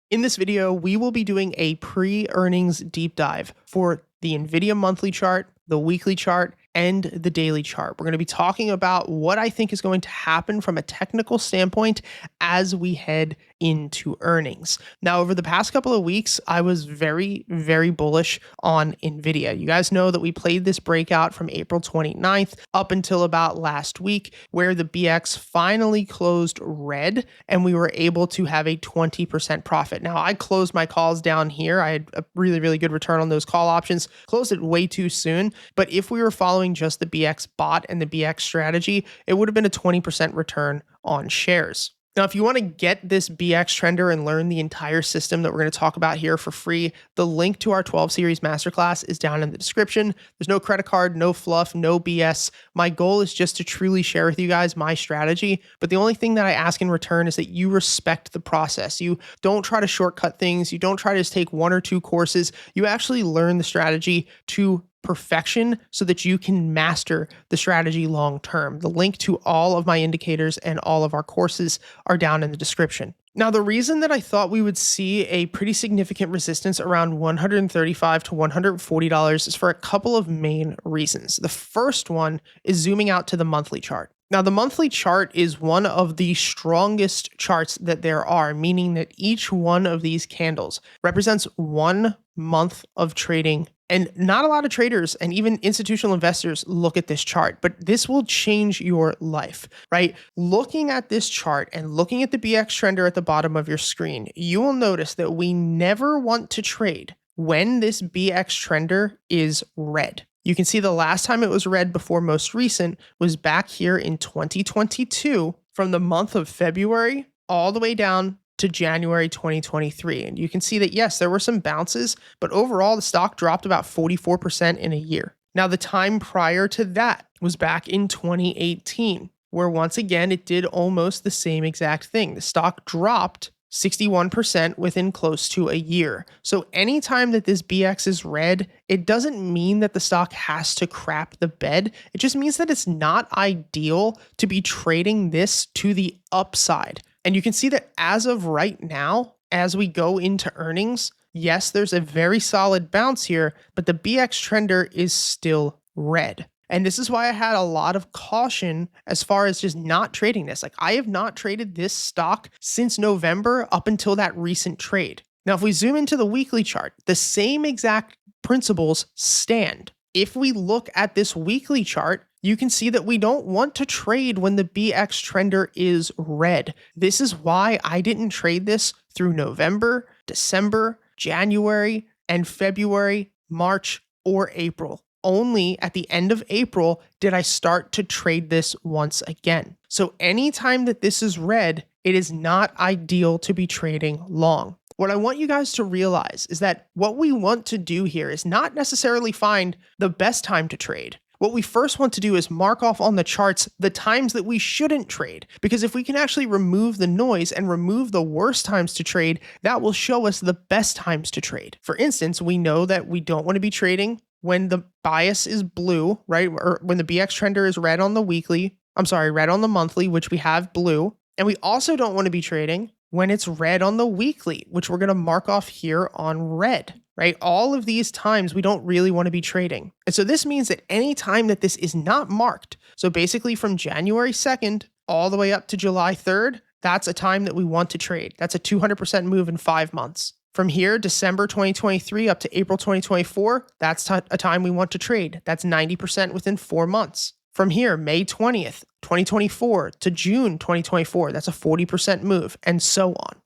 In this video, we will be doing a pre-earnings deep dive for the Nvidia monthly chart, the weekly chart, and the daily chart. We're going to be talking about what I think is going to happen from a technical standpoint as we head into earnings. Now, over the past couple of weeks, I was very, very bullish on Nvidia. You guys know that we played this breakout from April 29th up until about last week, where the BX finally closed red and we were able to have a 20% profit. Now, I closed my calls down here. I had a really, really good return on those call options, closed it way too soon. But if we were following just the BX bot and the BX strategy, it would have been a 20% return on shares. Now, if you want to get this BX trender and learn the entire system that we're going to talk about here for free, the link to our 12 series masterclass is down in the description. There's no credit card, no fluff, no BS. My goal is just to truly share with you guys my strategy. But the only thing that I ask in return is that you respect the process. You don't try to shortcut things. You don't try to just take one or two courses. You actually learn the strategy to perfection so that you can master the strategy long term. The link to all of my indicators and all of our courses are down in the description. Now, the reason that I thought we would see a pretty significant resistance around $135 to $140 is for a couple of main reasons. The first one is zooming out to the monthly chart. Now, the monthly chart is one of the strongest charts that there are, meaning that each one of these candles represents 1 month of trading. And not a lot of traders and even institutional investors look at this chart, but this will change your life, right? Looking at this chart and looking at the BX trender at the bottom of your screen, you will notice that we never want to trade when this BX trender is red. You can see the last time it was red before most recent was back here in 2022 from the month of February all the way down to January 2023. And you can see that, yes, there were some bounces, but overall the stock dropped about 44% in a year. Now, the time prior to that was back in 2018, where once again, it did almost the same exact thing. The stock dropped 61% within close to a year. So anytime that this BX is red, it doesn't mean that the stock has to crap the bed. It just means that it's not ideal to be trading this to the upside. And you can see that as of right now, as we go into earnings, yes, there's a very solid bounce here, but the BX trender is still red. And this is why I had a lot of caution as far as just not trading this. Like, I have not traded this stock since November up until that recent trade. Now, if we zoom into the weekly chart, the same exact principles stand. If we look at this weekly chart, you can see that we don't want to trade when the BX trender is red. This is why I didn't trade this through November, December, January, and February, March, or April. Only at the end of April did I start to trade this once again. So anytime that this is red, it is not ideal to be trading long. What I want you guys to realize is that what we want to do here is not necessarily find the best time to trade. What we first want to do is mark off on the charts the times that we shouldn't trade, because if we can actually remove the noise and remove the worst times to trade, that will show us the best times to trade. For instance, we know that we don't want to be trading when the bias is blue, right? Or when the BX trender is red on the red on the monthly, which we have blue. And we also don't want to be trading when it's red on the weekly, which we're going to mark off here on red, right? All of these times we don't really want to be trading. And so this means that any time that this is not marked, so basically from January 2nd all the way up to July 3rd, that's a time that we want to trade. That's a 200% move in 5 months. From here, December 2023 up to April 2024, that's a time we want to trade. That's 90% within 4 months. From here, May 20th, 2024 to June 2024, that's a 40% move, and so on.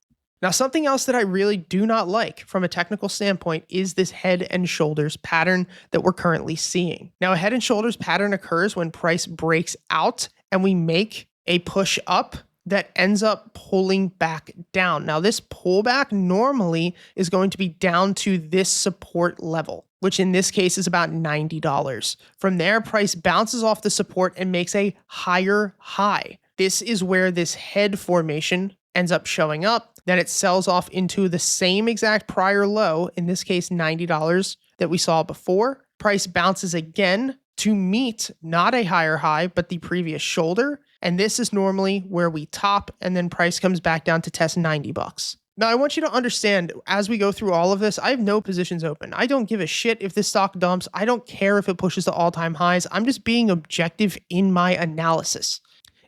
Now, something else that I really do not like from a technical standpoint is this head and shoulders pattern that we're currently seeing. Now, a head and shoulders pattern occurs when price breaks out and we make a push up that ends up pulling back down. Now, this pullback normally is going to be down to this support level, which in this case is about $90. From there, price bounces off the support and makes a higher high. This is where this head formation ends up showing up. Then it sells off into the same exact prior low, in this case $90 that we saw before. Price bounces again to meet not a higher high, but the previous shoulder. And this is normally where we top, and then price comes back down to test $90. Now, I want you to understand as we go through all of this, I have no positions open. I don't give a shit if this stock dumps. I don't care if it pushes to all-time highs. I'm just being objective in my analysis.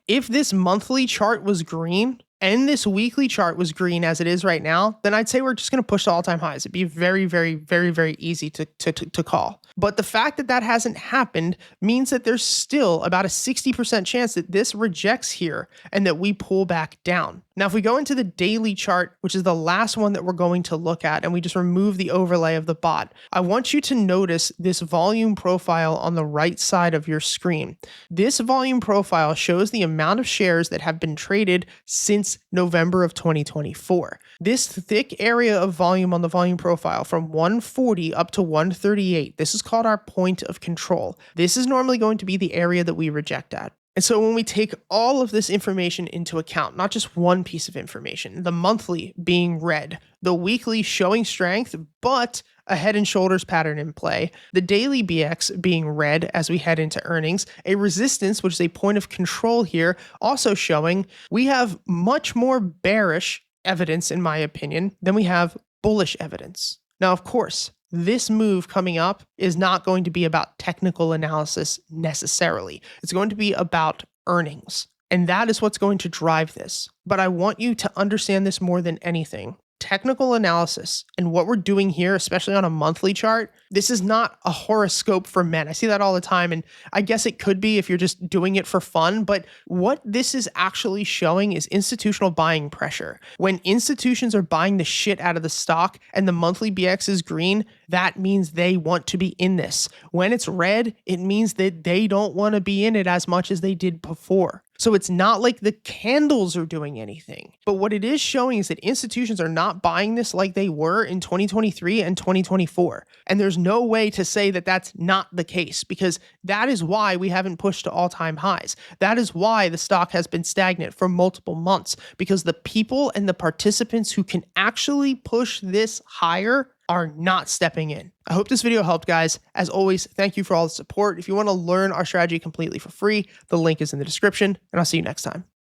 If this monthly chart was green and this weekly chart was green as it is right now, then I'd say we're just going to push to all-time highs. It'd be very, very, very, very easy to call. But the fact that that hasn't happened means that there's still about a 60% chance that this rejects here and that we pull back down. Now, if we go into the daily chart, which is the last one that we're going to look at, and we just remove the overlay of the bot, I want you to notice this volume profile on the right side of your screen. This volume profile shows the amount of shares that have been traded since November of 2024. This thick area of volume on the volume profile from 140 up to 138, this is called our point of control. This is normally going to be the area that we reject at. And so when we take all of this information into account, not just one piece of information, the monthly being red, the weekly showing strength, but a head and shoulders pattern in play, the daily BX being red as we head into earnings, a resistance, which is a point of control here, also showing, we have much more bearish evidence, in my opinion, than we have bullish evidence. Now, of course, this move coming up is not going to be about technical analysis necessarily. It's going to be about earnings. And that is what's going to drive this. But I want you to understand this more than anything. Technical analysis and what we're doing here, especially on a monthly chart, this is not a horoscope for men. I see that all the time, and I guess it could be if you're just doing it for fun, but what this is actually showing is institutional buying pressure. When institutions are buying the shit out of the stock and the monthly BX is green, that means they want to be in this. When it's red, it means that they don't want to be in it as much as they did before. So it's not like the candles are doing anything. But what it is showing is that institutions are not buying this like they were in 2023 and 2024. And there's no way to say that that's not the case, because that is why we haven't pushed to all-time highs. That is why the stock has been stagnant for multiple months, because the people and the participants who can actually push this higher are not stepping in. I hope this video helped, guys. As always, thank you for all the support. If you want to learn our strategy completely for free, the link is in the description, and I'll see you next time.